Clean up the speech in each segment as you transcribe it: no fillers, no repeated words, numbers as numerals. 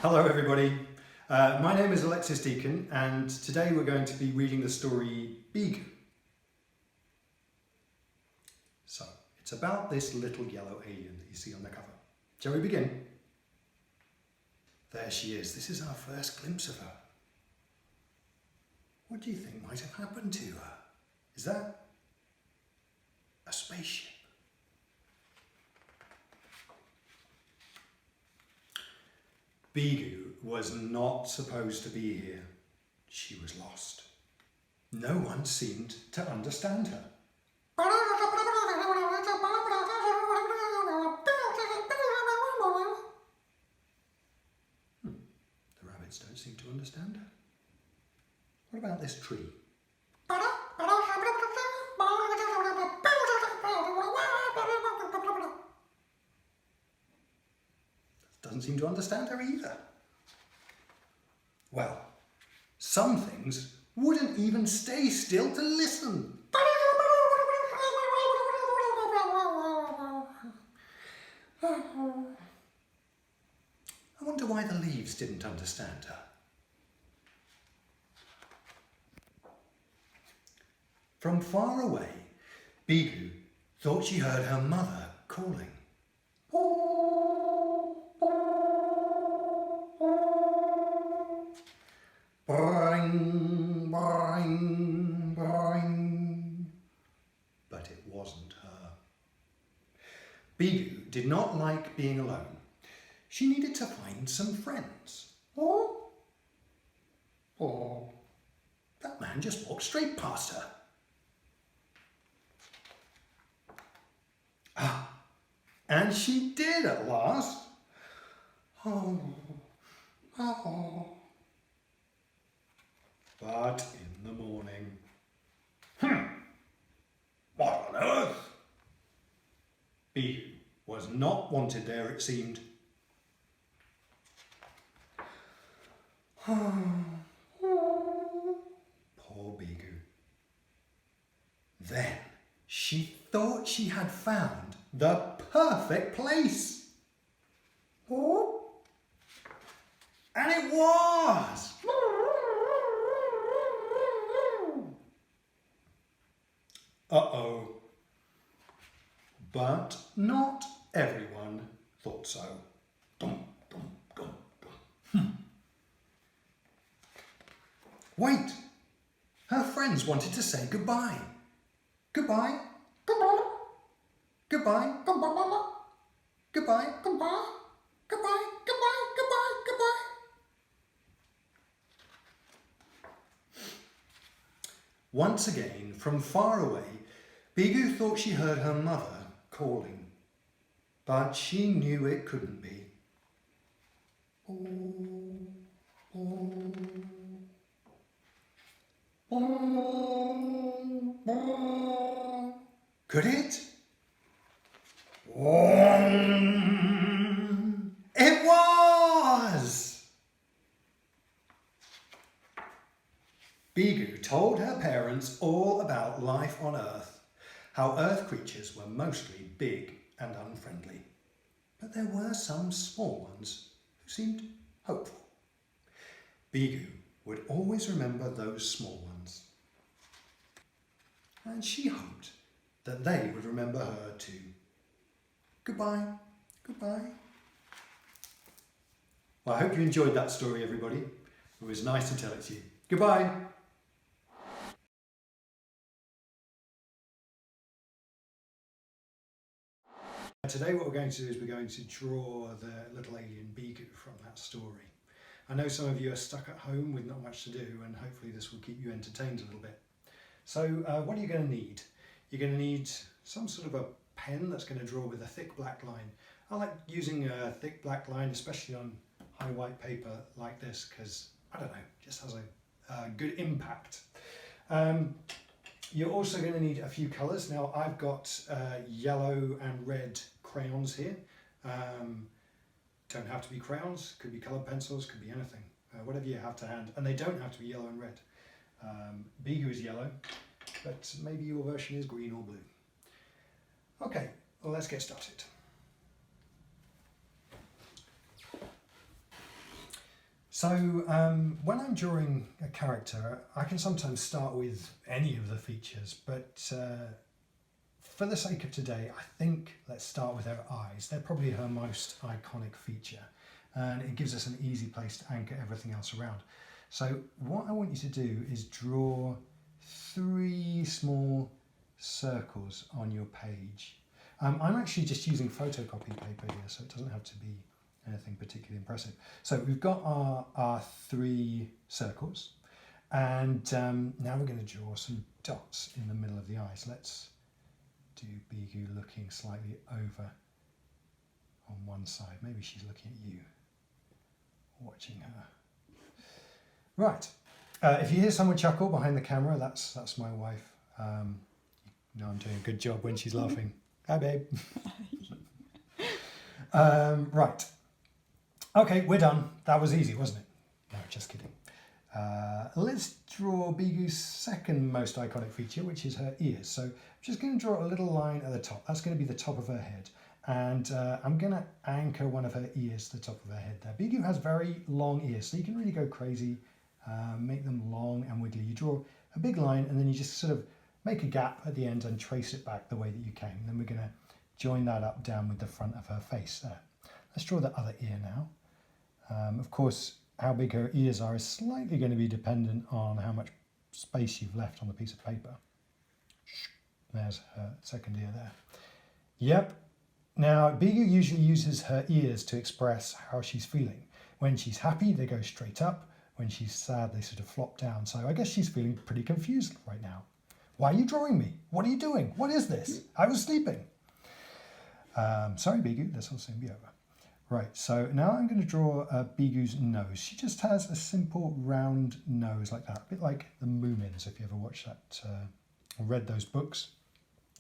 Hello everybody, my name is Alexis Deacon and today we're going to be reading the story Beegu. So, it's about this little yellow alien that you see on the cover. Shall we begin? There she is, this is our first glimpse of her. What do you think might have happened to her? Is that a spaceship? Beegu was not supposed to be here. She was lost. No one seemed to understand her. The rabbits don't seem to understand her. What about this tree? Doesn't seem to understand her either. Well, some things wouldn't even stay still to listen. I wonder why the leaves didn't understand her. From far away, Beegu thought she heard her mother calling. Boing, boing, boing. But it wasn't her. Beegu did not like being alone. She needed to find some friends. That man just walked straight past her. And she did at last. But in the morning, what on earth? Beegu was not wanted there, it seemed. Poor Beegu. Then she thought she had found the perfect place. And it was! Uh-oh. But not everyone thought so. Dum, dum, dum, dum. Wait! Her friends wanted to say goodbye. Goodbye. Goodbye. Goodbye. Goodbye. Goodbye. Goodbye. Goodbye. Goodbye. Goodbye. Goodbye. Once again, from far away, Beegu thought she heard her mother calling, but she knew it couldn't be. Could it? It was! Beegu told her parents all about life on Earth, how Earth creatures were mostly big and unfriendly. But there were some small ones who seemed hopeful. Beegu would always remember those small ones. And she hoped that they would remember her too. Goodbye. Goodbye. Well, I hope you enjoyed that story, everybody. It was nice to tell it to you. Goodbye. Today what we're going to do is we're going to draw the little alien Beegu from that story. I know some of you are stuck at home with not much to do, and hopefully this will keep you entertained a little bit. So what are you going to need? You're going to need some sort of a pen that's going to draw with a thick black line. I like using a thick black line, especially on high white paper like this, because, I don't know, it just has a good impact. You're also going to need a few colours. Now I've got yellow and red crayons here. Don't have to be crayons, could be coloured pencils, could be anything, whatever you have to hand. And they don't have to be yellow and red. Beegu is yellow, but maybe your version is green or blue. Okay, well, let's get started. So when I'm drawing a character, I can sometimes start with any of the features, but for the sake of today, I think let's start with her eyes. They're probably her most iconic feature, and it gives us an easy place to anchor everything else around. So what I want you to do is draw 3 small circles on your page. I'm actually just using photocopy paper here, so it doesn't have to be anything particularly impressive. So we've got our 3 circles, and now we're going to draw some dots in the middle of the eyes. Let's do Beegu looking slightly over on one side. Maybe she's looking at you, watching her. Right. If you hear someone chuckle behind the camera, that's my wife. You know I'm doing a good job when she's laughing. Hi, babe. Right. Okay, we're done. That was easy, wasn't it? No, just kidding. Let's draw Beegu's second most iconic feature, which is her ears. So I'm just going to draw a little line at the top. That's going to be the top of her head. And I'm going to anchor one of her ears to the top of her head there. Beegu has very long ears, so you can really go crazy, make them long and wiggly. You draw a big line and then you just sort of make a gap at the end and trace it back the way that you came. And then we're going to join that up down with the front of her face there. Let's draw the other ear now. Of course, how big her ears are is slightly going to be dependent on how much space you've left on the piece of paper. There's her second ear there. Yep. Now, Beegu usually uses her ears to express how she's feeling. When she's happy, they go straight up. When she's sad, they sort of flop down. So I guess she's feeling pretty confused right now. Why are you drawing me? What are you doing? What is this? I was sleeping. Sorry, Beegu, this will soon be over. Right, so now I'm going to draw Beegu's nose. She just has a simple round nose like that, a bit like the Moomins, if you ever watched that, or read those books,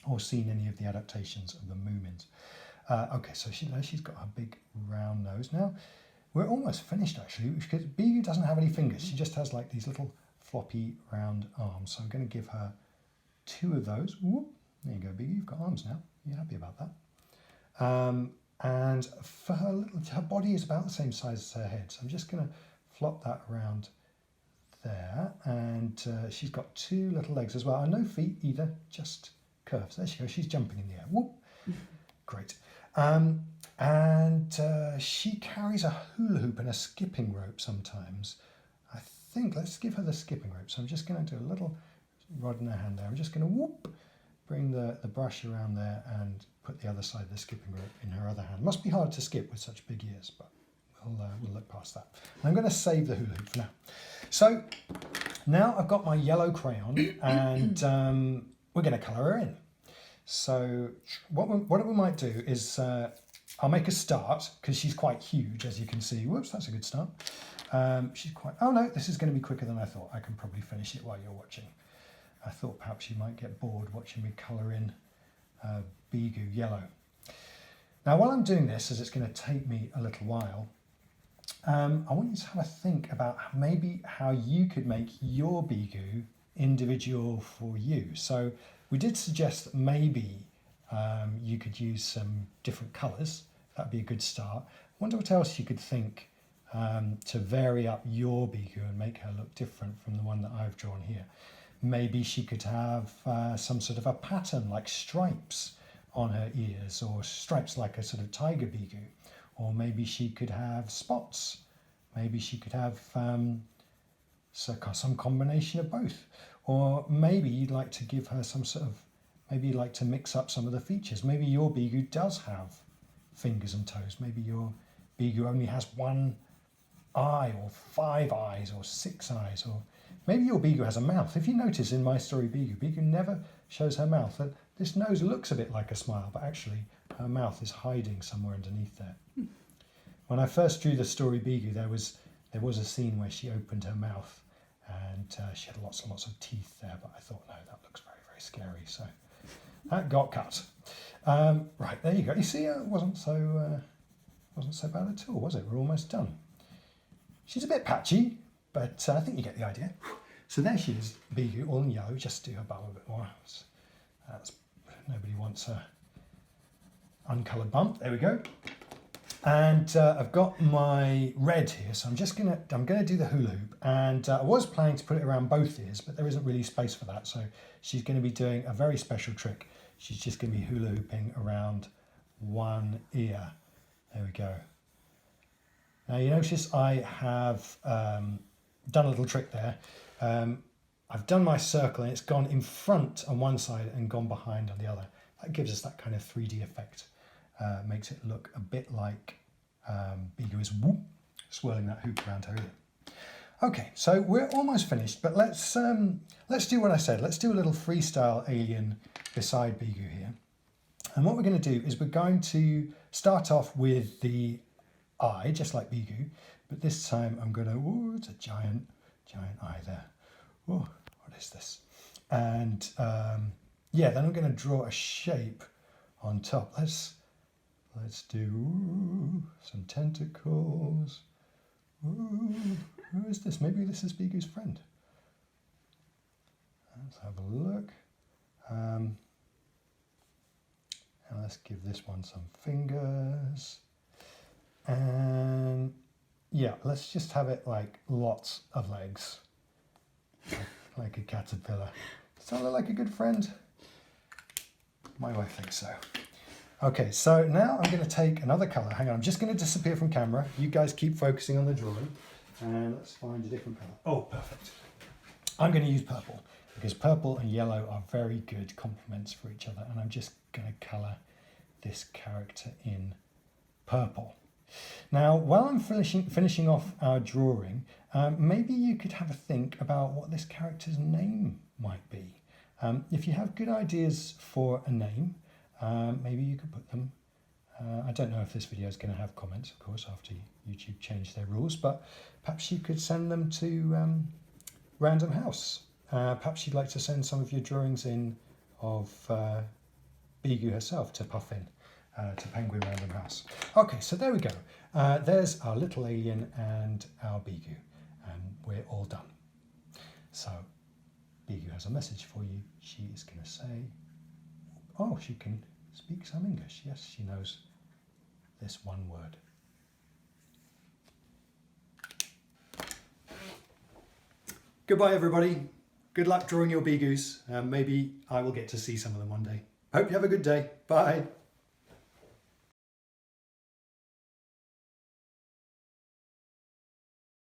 or seen any of the adaptations of the Moomins. Okay, so she's got her big round nose. Now, we're almost finished actually, because Beegu doesn't have any fingers. She just has like these little floppy round arms. So I'm going to give her 2 of those. Whoop. There you go, Beegu, you've got arms now. You're happy about that. And for her body is about the same size as her head. So I'm just going to flop that around there. And she's got 2 little legs as well. And no feet either, just curves. There she goes. She's jumping in the air. Whoop. Great. And she carries a hula hoop and a skipping rope sometimes. I think, let's give her the skipping rope. So I'm just going to do a little rod in her hand there. I'm just going to whoop, bring the brush around there and put the other side of the skipping rope in her other hand. Must be hard to skip with such big ears, but we'll look past that. And I'm going to save the hula hoop for now. So now I've got my yellow crayon and we're going to colour her in. So what we might do is I'll make a start because she's quite huge, as you can see. Whoops, that's a good start. She's quite, oh no, this is going to be quicker than I thought. I can probably finish it while you're watching. I thought perhaps you might get bored watching me colour in Beegu yellow. Now while I'm doing this, as it's going to take me a little while, I want you to have a think about maybe how you could make your Beegu individual for you. So we did suggest that maybe you could use some different colours. That'd be a good start. I wonder what else you could think to vary up your Beegu and make her look different from the one that I've drawn here. Maybe she could have some sort of a pattern like stripes on her ears, or stripes like a sort of tiger Beegu. Or maybe she could have spots. Maybe she could have some combination of both. Or maybe you'd like to give her some sort of, maybe you'd like to mix up some of the features. Maybe your Beegu does have fingers and toes. Maybe your Beegu only has 1 eye, or 5 eyes, or 6 eyes, or maybe your Beegu has a mouth. If you notice in my story Beegu never shows her mouth. And this nose looks a bit like a smile, but actually her mouth is hiding somewhere underneath there. When I first drew the story Beegu, there was a scene where she opened her mouth and she had lots and lots of teeth there, but I thought, no, that looks very, very scary. So that got cut. Right, there you go. You see, it wasn't so bad at all, was it? We're almost done. She's a bit patchy, but I think you get the idea. So there she is, Beegu, all in yellow. Just do her bum a bit more. Nobody wants a uncoloured bump. There we go. And I've got my red here, so I'm gonna do the hula hoop, and I was planning to put it around both ears, but there isn't really space for that, so she's going to be doing a very special trick. She's just going to be hula hooping around one ear. There we go. Now you notice I have done a little trick there. I've done my circle and it's gone in front on one side and gone behind on the other. That gives us that kind of 3D effect. Makes it look a bit like Beegu is swirling that hoop around her ear. Okay, so we're almost finished, but let's do what I said. Let's do a little freestyle alien beside Beegu here. And what we're going to do is we're going to start off with the eye, just like Beegu, but this time I'm going to, oh, it's a giant eye there. Oh, what is this? And yeah, then I'm going to draw a shape on top. Let's do some tentacles. Ooh, who is this? Maybe this is Beegu's friend. Let's have a look. And let's give this one some fingers. And yeah, let's just have it like lots of legs. Like a caterpillar. Does that look like a good friend? My wife thinks so. Okay, so now I'm going to take another colour. Hang on, I'm just going to disappear from camera. You guys keep focusing on the drawing. And let's find a different colour. Oh, perfect. I'm going to use purple because purple and yellow are very good complements for each other. And I'm just going to colour this character in purple. Now, while I'm finishing off our drawing, maybe you could have a think about what this character's name might be. If you have good ideas for a name, maybe you could put them. I don't know if this video is going to have comments, of course, after YouTube changed their rules, but perhaps you could send them to Random House. Perhaps you'd like to send some of your drawings in of Beegu herself to Puffin, to Penguin Random House. Okay, so there we go. There's our little alien and our Beegu, and we're all done. So Beegu has a message for you. She is going to say, oh, she can speak some English. Yes, she knows this one word. Goodbye, everybody. Good luck drawing your Beegus. Maybe I will get to see some of them one day. Hope you have a good day. Bye.